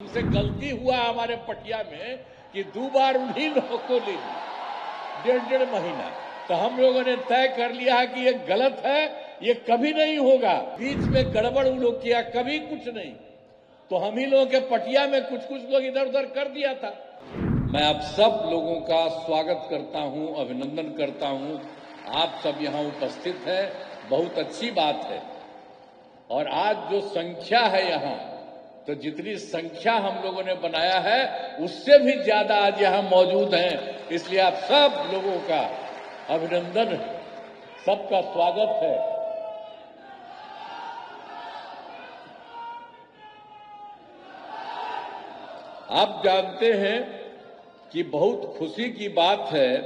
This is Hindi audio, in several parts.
हमसे गलती हुआ हमारे पटिया में कि 2 बार उन्हीं लोगों को ले ली 1.5 महीना। तो हम लोगों ने तय कर लिया कि ये गलत है, ये कभी नहीं होगा। बीच में गड़बड़ उन लोग किया, कभी कुछ नहीं। तो हम ही लोगों के पटिया में कुछ लोग इधर उधर कर दिया था। मैं आप सब लोगों का स्वागत करता हूं, अभिनंदन करता हूं। आप सब यहां उपस्थित हैं, बहुत अच्छी बात है। और आज जो संख्या है यहां, तो जितनी संख्या हम लोगों ने बनाया है उससे भी ज्यादा आज यहां मौजूद हैं। इसलिए आप सब लोगों का अभिनंदन, सबका स्वागत है। आप जानते हैं कि बहुत खुशी की बात है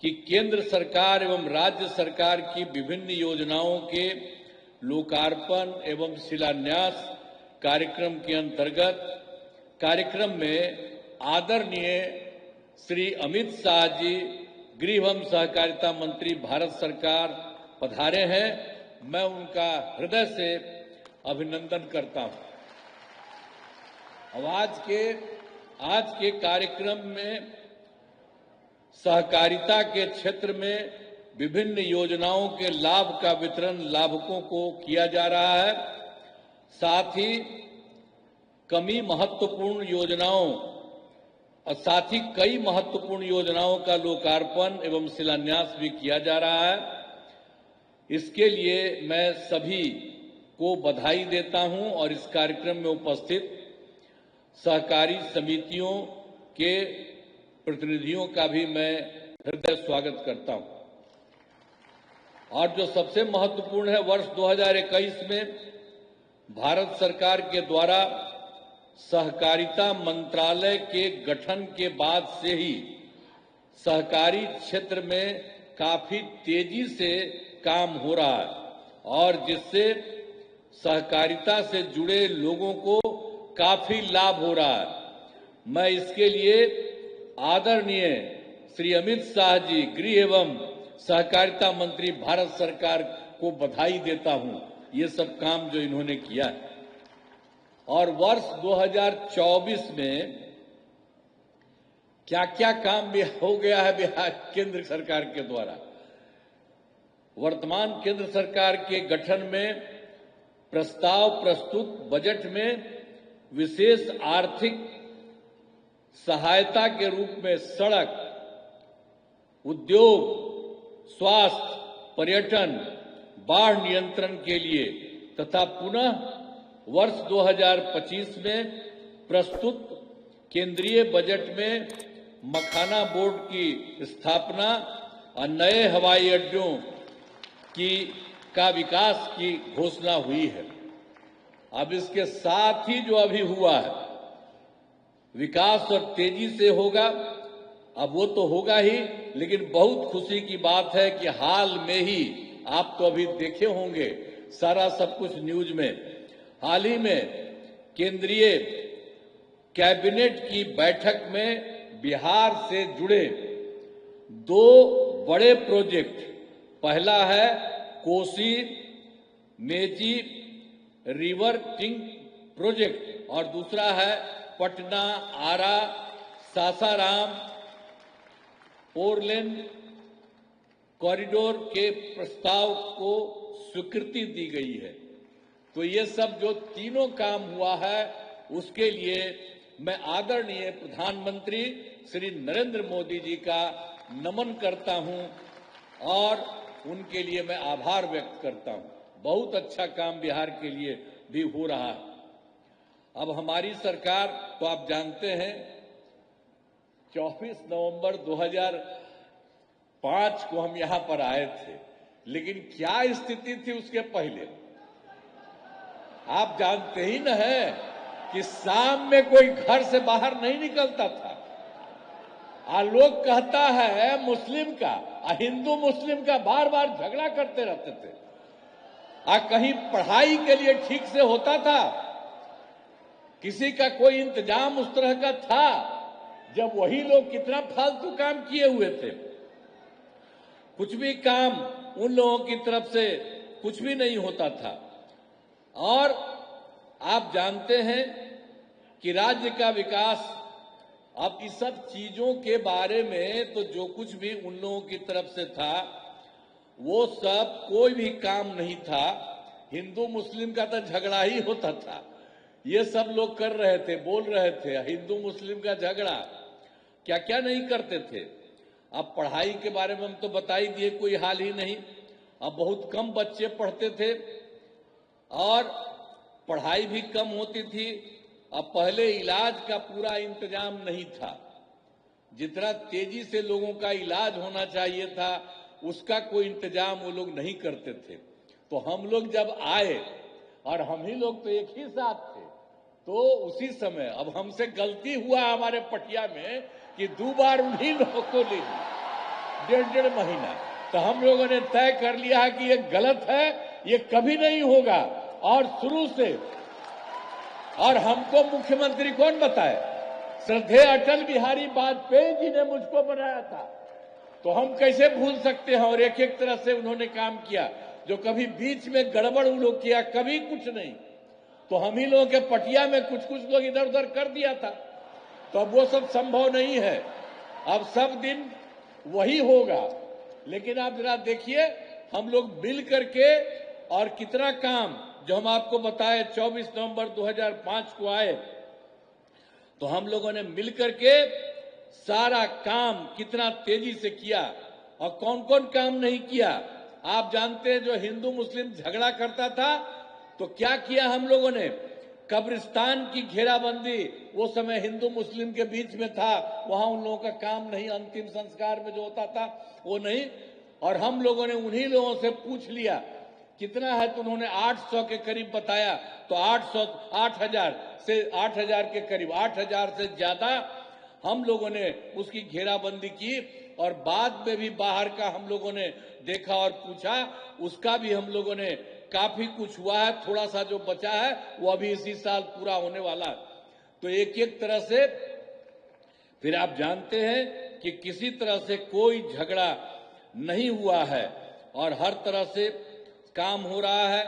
कि केंद्र सरकार एवं राज्य सरकार की विभिन्न योजनाओं के लोकार्पण एवं शिलान्यास कार्यक्रम के अंतर्गत कार्यक्रम में आदरणीय श्री अमित शाह जी, गृह एवं सहकारिता मंत्री भारत सरकार पधारे हैं। मैं उनका हृदय से अभिनंदन करता हूं। अब आज के कार्यक्रम में सहकारिता के क्षेत्र में विभिन्न योजनाओं के लाभ का वितरण लाभुकों को किया जा रहा है। साथ ही कई महत्वपूर्ण योजनाओं का लोकार्पण एवं शिलान्यास भी किया जा रहा है। इसके लिए मैं सभी को बधाई देता हूं और इस कार्यक्रम में उपस्थित सहकारी समितियों के प्रतिनिधियों का भी मैं हृदय स्वागत करता हूं। और जो सबसे महत्वपूर्ण है, वर्ष 2021 में भारत सरकार के द्वारा सहकारिता मंत्रालय के गठन के बाद से ही सहकारी क्षेत्र में काफी तेजी से काम हो रहा है और जिससे सहकारिता से जुड़े लोगों को काफी लाभ हो रहा है। मैं इसके लिए आदरणीय श्री अमित शाह जी, गृह एवं सहकारिता मंत्री भारत सरकार को बधाई देता हूं, ये सब काम जो इन्होंने किया है। और वर्ष 2024 में क्या क्या काम भी हो गया है बिहार केंद्र सरकार के द्वारा। वर्तमान केंद्र सरकार के गठन में प्रस्ताव प्रस्तुत बजट में विशेष आर्थिक सहायता के रूप में सड़क, उद्योग, स्वास्थ्य, पर्यटन, बाढ़ नियंत्रण के लिए तथा पुनः वर्ष 2025 में प्रस्तुत केंद्रीय बजट में मखाना बोर्ड की स्थापना और नए हवाई अड्डों का विकास की घोषणा हुई है। अब इसके साथ ही जो अभी हुआ है विकास और तेजी से होगा, अब वो तो होगा ही, लेकिन बहुत खुशी की बात है कि हाल में ही आप तो अभी देखे होंगे सारा सब कुछ न्यूज में, हाल ही में केंद्रीय कैबिनेट की बैठक में बिहार से जुड़े 2 बड़े प्रोजेक्ट, पहला है कोसी मेची रिवर टिंग प्रोजेक्ट और दूसरा है पटना आरा सासाराम 4 लेन कॉरिडोर के प्रस्ताव को स्वीकृति दी गई है। तो ये सब जो तीनों काम हुआ है उसके लिए मैं आदरणीय प्रधानमंत्री श्री नरेंद्र मोदी जी का नमन करता हूं और उनके लिए मैं आभार व्यक्त करता हूं। बहुत अच्छा काम बिहार के लिए भी हो रहा है। अब हमारी सरकार, तो आप जानते हैं 24 नवंबर 2005 को हम यहां पर आए थे, लेकिन क्या स्थिति थी उसके पहले आप जानते ही न है कि शाम में कोई घर से बाहर नहीं निकलता था। लोग कहता है मुस्लिम का, हिंदू मुस्लिम का बार बार झगड़ा करते रहते थे। कहीं पढ़ाई के लिए ठीक से होता था, किसी का कोई इंतजाम उस तरह का था, जब वही लोग कितना फालतू काम किए हुए थे। कुछ भी काम उन लोगों की तरफ से कुछ भी नहीं होता था। और आप जानते हैं कि राज्य का विकास, अब इस सब चीजों के बारे में तो जो कुछ भी उन लोगों की तरफ से था वो सब कोई भी काम नहीं था। हिंदू मुस्लिम का तो झगड़ा ही होता था, ये सब लोग कर रहे थे, बोल रहे थे हिंदू मुस्लिम का झगड़ा, क्या क्या नहीं करते थे। अब पढ़ाई के बारे में हम तो बता ही दिए, कोई हाल ही नहीं। अब बहुत कम बच्चे पढ़ते थे और पढ़ाई भी कम होती थी। अब पहले इलाज का पूरा इंतजाम नहीं था, जितना तेजी से लोगों का इलाज होना चाहिए था उसका कोई इंतजाम वो लोग नहीं करते थे। तो हम लोग जब आए, और हम ही लोग तो एक ही साथ थे, तो उसी समय अब हमसे गलती हुआ हमारे पटिया में कि 2 बार उन्हीं लोगों को ले ली 1.5 महीना। तो हम लोगों ने तय कर लिया कि ये गलत है, ये कभी नहीं होगा। और शुरू से, और हमको मुख्यमंत्री कौन बताए? श्रद्धेय अटल बिहारी वाजपेयी जी ने मुझको बनाया था, तो हम कैसे भूल सकते हैं। और एक एक तरह से उन्होंने काम किया, जो कभी बीच में गड़बड़ उन लोग किया, कभी कुछ नहीं। तो हम ही लोगों के पटिया में कुछ कुछ लोग इधर उधर कर दिया था, तो अब वो सब संभव नहीं है। अब सब दिन वही होगा। लेकिन आप जरा देखिए, हम लोग मिल करके, और कितना काम जो हम आपको बताए 24 नवंबर 2005 को आए, तो हम लोगों ने मिलकर के सारा काम कितना तेजी से किया, और कौन कौन काम नहीं किया। आप जानते हैं, जो हिंदू मुस्लिम झगड़ा करता था तो क्या किया हम लोगों ने? कब्रिस्तान की घेराबंदी, वो समय हिंदू मुस्लिम के बीच में था, वहां उन लोगों का काम नहीं, अंतिम संस्कार में जो होता था वो नहीं। और हम लोगों ने उन्हीं लोगों से पूछ लिया कितना है, तो उन्होंने 800 के करीब बताया। तो 8,000 से 8,000 के करीब, 8,000 से ज्यादा हम लोगों ने उसकी घेराबंदी की। और बाद में भी बाहर का हम लोगों ने देखा और पूछा, उसका भी हम लोगों ने काफी कुछ हुआ है। थोड़ा सा जो बचा है वो अभी इसी साल पूरा होने वाला है। तो एक एक तरह से फिर आप जानते हैं कि किसी तरह से कोई झगड़ा नहीं हुआ है और हर तरह से काम हो रहा है।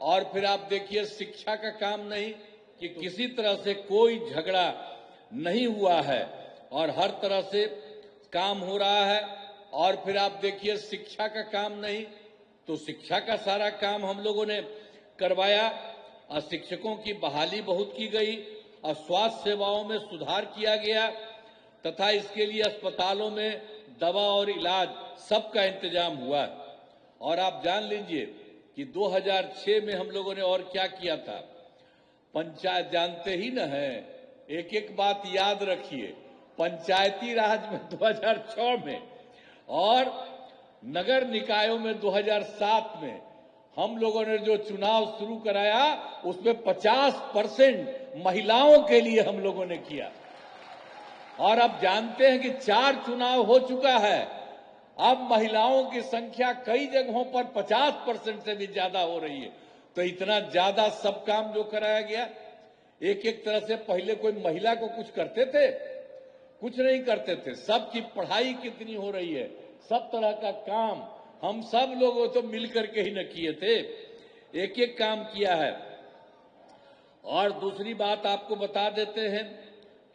और फिर आप देखिए, शिक्षा का काम नहीं, कि किसी तरह से कोई झगड़ा नहीं हुआ है और हर तरह से काम हो रहा है। और फिर आप देखिए, शिक्षा का काम नहीं, तो शिक्षा का सारा काम हम लोगों ने करवाया, और शिक्षकों की बहाली बहुत की गई, और स्वास्थ्य सेवाओं में सुधार किया गया, तथा इसके लिए अस्पतालों में दवा और इलाज सबका इंतजाम हुआ। और आप जान लीजिए कि 2006 में हम लोगों ने और क्या किया था। पंचायत जानते ही न है, एक एक बात याद रखिए। पंचायती राज में 2006 में और नगर निकायों में 2007 में हम लोगों ने जो चुनाव शुरू कराया, उसमें 50% महिलाओं के लिए हम लोगों ने किया। और अब जानते हैं कि 4 चुनाव हो चुका है, अब महिलाओं की संख्या कई जगहों पर 50% से भी ज्यादा हो रही है। तो इतना ज्यादा सब काम जो कराया गया, एक एक तरह से पहले कोई महिला को कुछ करते थे? कुछ नहीं करते थे। सबकी पढ़ाई कितनी हो रही है, सब तरह का काम हम सब लोगों तो मिलकर के ही न किए थे, एक एक काम किया है। और दूसरी बात आपको बता देते हैं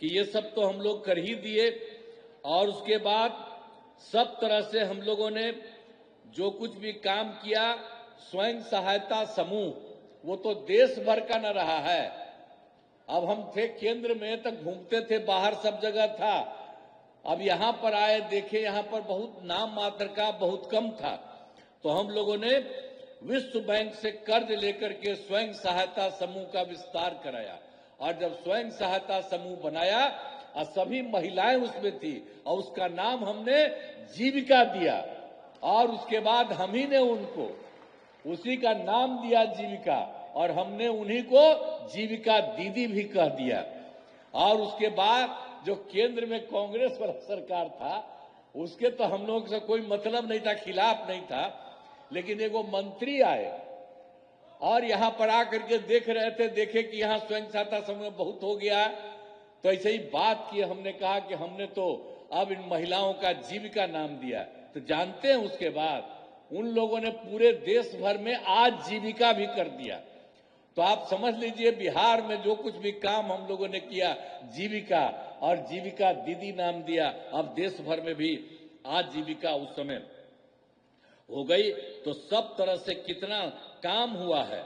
कि ये सब तो हम लोग कर ही दिए, और उसके बाद सब तरह से हम लोगों ने जो कुछ भी काम किया, स्वयं सहायता समूह, वो तो देश भर का न रहा है। अब हम थे केंद्र में, तक घूमते थे, बाहर सब जगह था। अब यहां पर आए, देखे यहां पर बहुत नाम मात्र का, बहुत कम था। तो हम लोगों ने विश्व बैंक से कर्ज लेकर के स्वयं सहायता समूह का विस्तार कराया। और जब स्वयं सहायता समूह बनाया और सभी महिलाएं उसमें थी, और उसका नाम हमने जीविका दिया, और उसके बाद हम ही ने उनको उसी का नाम दिया जीविका, और हमने उन्हीं को जीविका दीदी भी कह दिया। और उसके बाद जो केंद्र में कांग्रेस वाला सरकार था, उसके तो हम लोग से कोई मतलब नहीं था, खिलाफ नहीं था। लेकिन एगो मंत्री आए और यहां पर आकर के देख रहे थे, देखे कि यहां स्वयं सहायता समूह बहुत हो गया, तो ऐसे ही बात की। हमने कहा कि हमने तो अब इन महिलाओं का जीविका नाम दिया। तो जानते हैं, उसके बाद उन लोगों ने पूरे देश भर में आज जीविका भी कर दिया। तो आप समझ लीजिए बिहार में जो कुछ भी काम हम लोगों ने किया, जीविका और जीविका दीदी नाम दिया, अब देश भर में भी आजीविका उस समय हो गई। तो सब तरह से कितना काम हुआ है।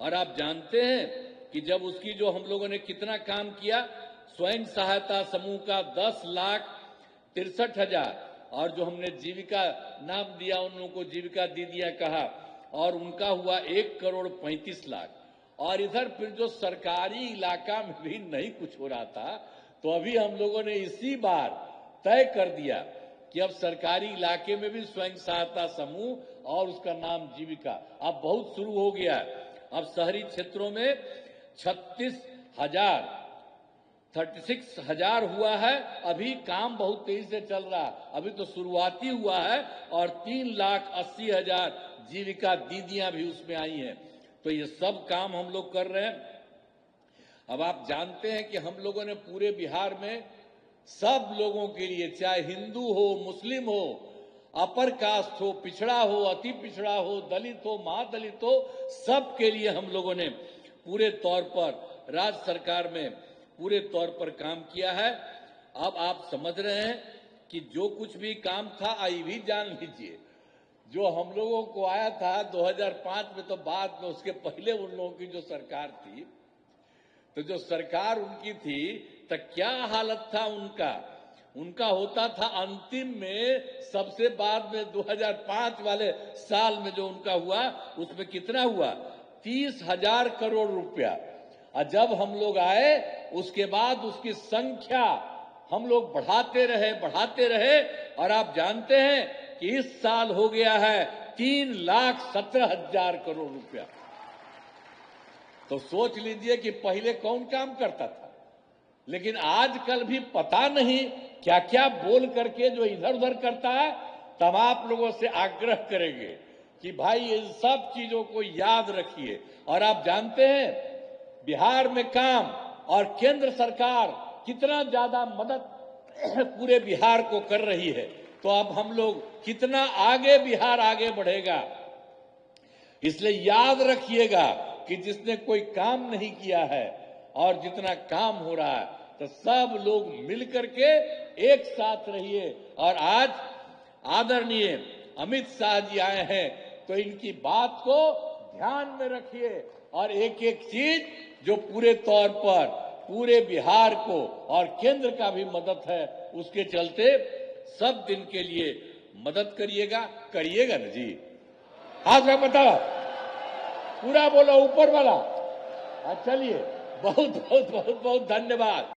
और आप जानते हैं कि जब उसकी जो हम लोगों ने कितना काम किया, स्वयं सहायता समूह का 10,63,000 और जो हमने जीविका नाम दिया उन लोगों को जीविका दीदियां कहा, और उनका हुआ 1,35,00,000। और इधर फिर जो सरकारी इलाका में भी नहीं कुछ हो रहा था, तो अभी हम लोगों ने इसी बार तय कर दिया कि अब सरकारी इलाके में भी स्वयं सहायता समूह और उसका नाम जीविका अब बहुत शुरू हो गया है। अब शहरी क्षेत्रों में 36,000 हुआ है। अभी काम बहुत तेजी से चल रहा है, अभी तो शुरुआती हुआ है, और 3,80,000 जीविका दीदियां भी उसमें आई हैं। तो ये सब काम हम लोग कर रहे हैं। अब आप जानते हैं कि हम लोगों ने पूरे बिहार में सब लोगों के लिए, चाहे हिंदू हो, मुस्लिम हो, अपर कास्ट हो, पिछड़ा हो, अति पिछड़ा हो, दलित हो, महादलित हो, सबके लिए हम लोगों ने पूरे तौर पर राज्य सरकार में पूरे तौर पर काम किया है। अब आप समझ रहे हैं कि जो कुछ भी काम था, आई भी जान लीजिए, जो हम लोगों को आया था 2005 में, तो बाद में उसके पहले उन लोगों की जो सरकार थी, तो जो सरकार उनकी थी, तो क्या हालत था उनका होता था अंतिम में, सबसे बाद में 2005 वाले साल में जो उनका हुआ, उसमें कितना हुआ? 30,000 करोड़ रुपया। और जब हम लोग आए उसके बाद उसकी संख्या हम लोग बढ़ाते रहे, और आप जानते हैं कि इस साल हो गया है 3,17,000 करोड़ रुपया। तो सोच लीजिए कि पहले कौन काम करता था। लेकिन आजकल भी पता नहीं क्या क्या बोल करके जो इधर उधर करता है। तब आप लोगों से आग्रह करेंगे कि भाई इन सब चीजों को याद रखिए। और आप जानते हैं बिहार में काम और केंद्र सरकार कितना ज्यादा मदद पूरे बिहार को कर रही है। तो अब हम लोग कितना आगे बिहार आगे बढ़ेगा। इसलिए याद रखिएगा कि जिसने कोई काम नहीं किया है और जितना काम हो रहा है, तो सब लोग मिलकर के एक साथ रहिए। और आज आदरणीय अमित शाह जी आए हैं, तो इनकी बात को ध्यान में रखिए, और एक एक चीज जो पूरे तौर पर पूरे बिहार को और केंद्र का भी मदद है, उसके चलते सब दिन के लिए मदद करिएगा ना जी। हाथ में बताओ, पूरा बोलो ऊपर वाला। चलिए, बहुत बहुत बहुत बहुत धन्यवाद।